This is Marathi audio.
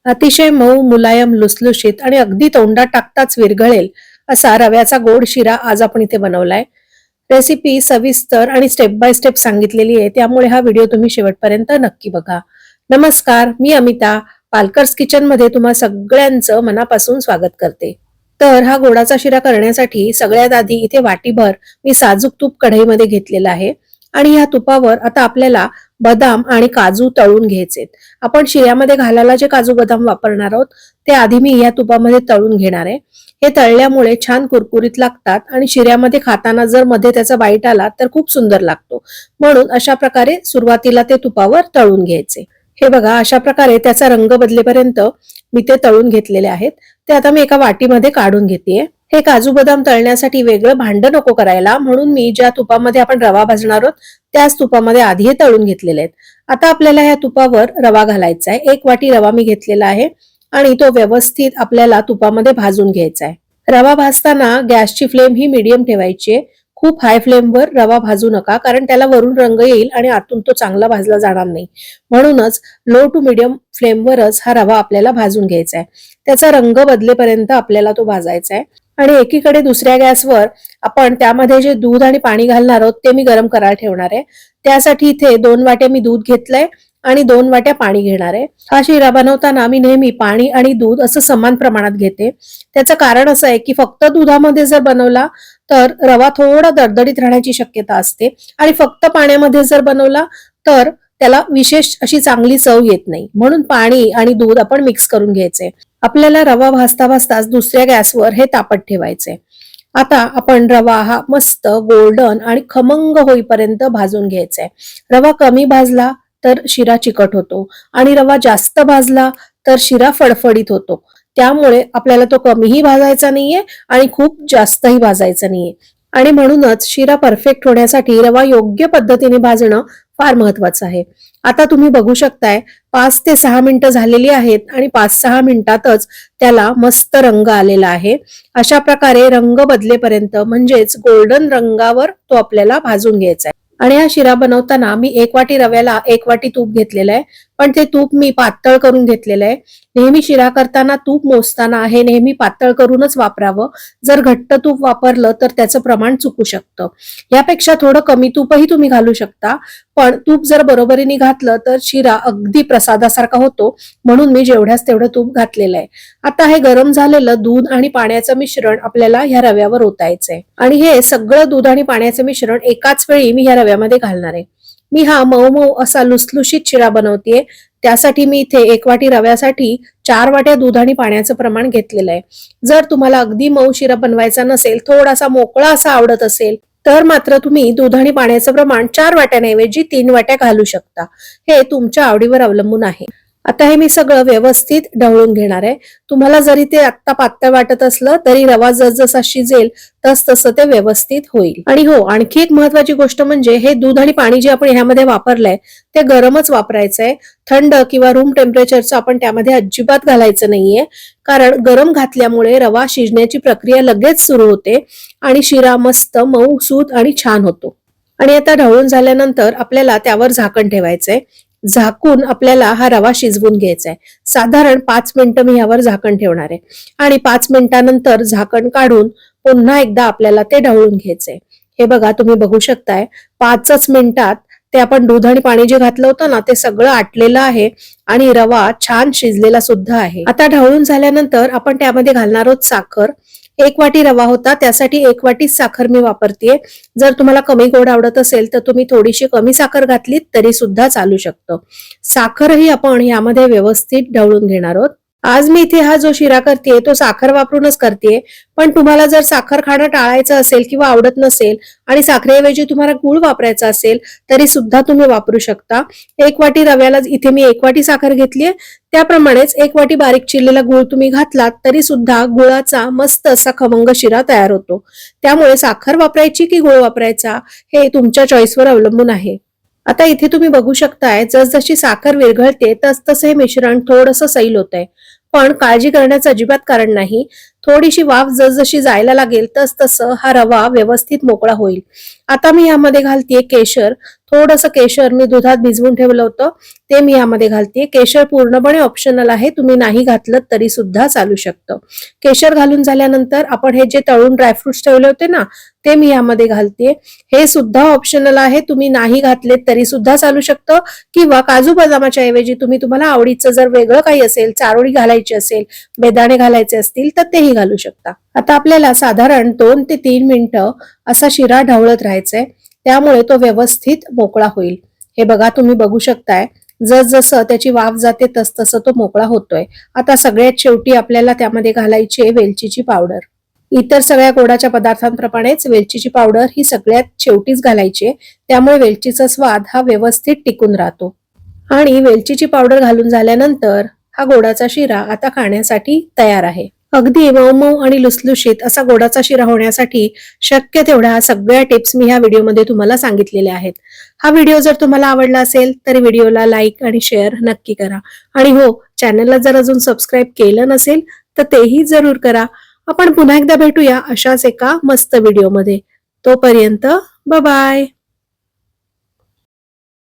अतिशय मऊ, मुलायम, लुसलुशीत आणि अगदी तोंडात टाकताच विरघळेल असा रव्याचा गोड शिरा आज आपण इथे बनवलाय. रेसिपी सविस्तर आणि स्टेप बाय स्टेप सांगितलेली आहे, त्यामुळे हा व्हिडिओ तुम्ही शेवटपर्यंत नक्की बघा. नमस्कार, मी अमिता. पालकर्स किचन मध्ये तुम्हा सगळ्यांचं मनापासून स्वागत करते. तर हा गोडाचा शिरा करण्यासाठी सगळ्यात आधी इथे वाटीभर मी साजूक तूप कढईमध्ये घेतलेलं आहे आणि ह्या तुपावर आता आपल्याला बदाम आणि काजू तळून घ्यायचेत. आपण शिऱ्यामध्ये घालायला जे काजू बदाम वापरणार आहोत ते आधी मी या तुपामध्ये तळून घेणार आहे. हे तळल्यामुळे छान कुरकुरीत लागतात आणि शिऱ्यामध्ये खाताना जर मध्ये त्याचा बाईट आला तर खूप सुंदर लागतो. म्हणून अशा प्रकारे सुरुवातीला ते तुपावर तळून घ्यायचे. हे बघा, अशा प्रकारे त्याचा रंग बदलेपर्यंत मी ते तळून घेतलेले आहेत. ते आता मी एका वाटीमध्ये काढून घेतेय. हे काजू बदाम तळण्यासाठी वेगळं भांड नको करायला, म्हणून मी ज्या तुपामध्ये आपण रवा भाजणार आहोत त्याच तुपामध्ये आधी हे तळून घेतलेले आहेत. आता आपल्याला या तुपावर रवा घालायचा आहे. 1 वाटी रवा मी घेतलेला आहे आणि तो व्यवस्थित आपल्याला तुपामध्ये भाजून घ्यायचा आहे. रवा भाजताना गॅसची फ्लेम ही मीडियम ठेवायची आहे. खूप हाय फ्लेमवर रवा भाजू नका, कारण त्याला वरून रंग येईल आणि आतून तो चांगला भाजला जाणार नाही. म्हणूनच लो टू मीडियम फ्लेमवरच हा रवा आपल्याला भाजून घ्यायचा आहे. त्याचा रंग बदलेपर्यंत आपल्याला तो भाजायचा आहे. आणि एकीकडे दुसऱ्या गॅसवर आपण त्यामध्ये जे दूध आणि पाणी घालणार आहोत ते मी गरम करायला ठेवणार आहे. त्यासाठी इथे 2 वाट्या मी दूध घेतलंय आणि 2 वाट्या पाणी घेणार आहे. हा शिरा बनवताना मी नेहमी पाणी आणि दूध असं समान प्रमाणात घेते. त्याचं कारण असं आहे की फक्त दुधामध्ये जर बनवला तर रवा थोडा दडदडीत राहण्याची शक्यता असते आणि फक्त पाण्यामध्ये जर बनवला तर त्याला विशेष अशी चांगली चव येत नाही. म्हणून पाणी आणि दूध आपण मिक्स करून घ्यायचे. आपल्याला रवा भाजता भाजताच दुसऱ्या गॅसवर हे तापत ठेवायचे. आता आपण रवा हा मस्त गोल्डन आणि खमंग होईपर्यंत भाजून घ्यायचा आहे. रवा कमी भाजला तर शिरा चिकट होतो आणि रवा जास्त भाजला तर शिरा फडफडीत होतो. त्यामुळे आपल्याला तो कमीही भाजायचा नाहीये आणि खूप जास्तही भाजायचा नाहीये. आणि म्हणूनच शिरा परफेक्ट होण्यासाठी रवा योग्य पद्धतीने भाजणं फार महत्वाचं आहे. आता तुम्ही बघू शकताय 5 ते 6 मिनिटं झालेली आहेत आणि 5-6 मिनिटातच त्याला मस्त रंग आलेला आहे. अशा प्रकारे रंग बदलेपर्यंत म्हणजेच गोल्डन रंगावर तो आपल्याला भाजून घ्यायचा आहे. आणि हा शिरा बनवताना मी 1 वाटी रव्याला 1 वाटी तूप घेतलेलं आहे, पण ते तूप मी पातळ करून घेतलेलं आहे. नेहमी शिरा करताना तूप मोजताना हे नेहमी पातळ करूनच वापरावं. जर घट्ट तूप वापरलं तर त्याचं प्रमाण चुकू शकतं. यापेक्षा थोडं कमी तूपही तुम्ही घालू शकता, पण तूप जर बरोबरीने घातलं तर शिरा अगदी प्रसादासारखा होतो. म्हणून मी जेवढ्याच तेवढं तूप घातलेलं आहे. आता हे गरम झालेलं दूध आणि पाण्याचं मिश्रण आपल्याला ह्या रव्यावर ओतायचंय आणि हे सगळं दूध आणि पाण्याचं मिश्रण एकाच वेळी मी ह्या रव्यामध्ये घालणार आहे. मी हा मऊ मऊ असा लुसलुशीत शिरा बनवतेय. त्यासाठी मी इथे 1 वाटी रव्यासाठी 4 वाट्या दूध आणि पाण्याचं प्रमाण घेतलेलं आहे. जर तुम्हाला अगदी मऊ शिरा बनवायचा नसेल, थोडासा मोकळा असा आवडत असेल तर मात्र तुम्ही दूध आणि पाण्याचं प्रमाण 4 वाट्यांऐवजी 3 वाट्या घालू शकता. हे तुमच्या आवडीवर अवलंबून आहे. आता हे मी सगळं व्यवस्थित ढवळून घेणार आहे. तुम्हाला जरी ते आत्ता पातळ वाटत असलं तरी रवा जसजसा शिजेल तसं ते व्यवस्थित होईल. आणि हो, आणखी एक महत्वाची गोष्ट म्हणजे हे दूध आणि पाणी जे आपण ह्यामध्ये वापरलंय ते गरमच वापरायचंय. थंड किंवा रूम टेम्परेचरचं आपण त्यामध्ये अजिबात घालायचं नाहीये, कारण गरम घातल्यामुळे रवा शिजण्याची प्रक्रिया लगेच सुरू होते आणि शिरा मस्त मऊसूत आणि छान होतो. आणि आता ढवळून झाल्यानंतर आपल्याला त्यावर झाकण ठेवायचंय. झाकून आपल्याला हा रवा शिजवून घ्यायचा आहे. साधारण 5 मिनिटं मी यावर झाकण ठेवणार आहे आणि 5 मिनिटानंतर झाकण काढून पुन्हा एकदा आपल्याला ते ढवळून घ्यायचंय. हे बघा, तुम्ही बघू शकताय 5च मिनिटात ते आपण दूध आणि पाणी जे घातलं होतं ना ते सगळं आटलेलं आहे आणि रवा छान शिजलेला सुद्धा आहे. आता ढवळून झाल्यानंतर आपण त्यामध्ये घालणार आहोत साखर. 1 वाटी रवा होता, त्यासाठी 1 वाटी साखर मी वापरतेय. जर तुम्हाला कमी गोड आवडत असेल तर तुम्ही थोडीशी कमी साखर घातलीत तरी सुद्धा चालू शकतं. साखरही आपण यामध्ये व्यवस्थित ढवळून घेणार आहोत. आज मी इथे हा जो शिरा करतेय तो साखर वापरूनच करतेय, पण तुम्हाला जर साखर खाणं टाळायचं असेल किंवा आवडत नसेल आणि साखरेऐवजी तुम्हाला गूळ वापरायचा असेल तरी सुद्धा तुम्ही वापरू शकता. 1 वाटी रव्याला इथे मी 1 वाटी साखर घेतलीये, त्याप्रमाणेच 1 वाटी बारीक चिरलेला गूळ तुम्ही घातलात तरी सुद्धा गुळाचा मस्त असा खमंग शिरा तयार होतो. त्यामुळे साखर वापरायची की गूळ वापरायचा हे तुमच्या चॉईसवर अवलंबून आहे. आता इथे तुम्ही बघू शकताय जसजशी साखर विरघळते तसतसं हे मिश्रण थोडंसं सैल होतंय, पण काळजी करण्याचं अजिबात कारण नाही. थोडीशी वाफ जसजशी जायला लागेल तसं हा रवा व्यवस्थित मोकळा होईल. आता मी यामध्ये घालतेय केशर. थोडंसं केशर मी दुधात भिजवून ठेवलं होतं ते मी यामध्ये घालतेय. केशर पूर्णपणे ऑप्शनल आहे, तुम्ही नाही घातलं तरी सुद्धा चालू शकतं. केशर घालून झाल्यानंतर आपण हे जे तळून ड्रायफ्रुट्स ठेवले होते ना ते मी यामध्ये घालतेय. हे सुद्धा ऑप्शनल आहे, तुम्ही नाही घातले तरी सुद्धा चालू शकतं, किंवा काजू बदामाच्या ऐवजी तुम्हाला आवडीचं जर वेगळं काही असेल, चारोळी घालायची असेल, बेदाणे घालायचे असतील तर तेही घालू शकता. आता आपल्याला साधारण 2 ते 3 मिनिटं असा शिरा ढवळत राहायचंय, त्यामुळे तो व्यवस्थित मोकळा होईल. हे बघा, तुम्ही बघू शकताय जसं त्याची वाफ जाते तसं तो मोकळा होतोय. आता सगळ्यात शेवटी आपल्याला त्यामध्ये घालायची आहे वेलचीची पावडर. इतर सगळ्या गोडाच्या पदार्थांप्रमाणेच वेलचीची पावडर ही सगळ्यात शेवटीच घालायची, त्यामुळे वेलचीचा स्वाद हा व्यवस्थित टिकून राहतो. आणि वेलचीची पावडर घालून झाल्यानंतर हा गोडाचा शिरा आता खाण्यासाठी तयार आहे. अगदी मऊ मऊ आणि लुसलुशीत असा गोडाचा शिरा होण्यासाठी शक्य तेवढ्या सगळ्या टिप्स मी ह्या व्हिडिओमध्ये तुम्हाला सांगितलेल्या आहेत. हा व्हिडिओ जर तुम्हाला आवडला असेल तर व्हिडिओला लाईक आणि शेअर नक्की करा. आणि हो, चॅनलला जर अजून सबस्क्राईब केलं नसेल तर तेही जरूर करा. आपण पुन्हा एकदा भेटूया अशाच एका मस्त व्हिडिओमध्ये. तोपर्यंत बाय बाय.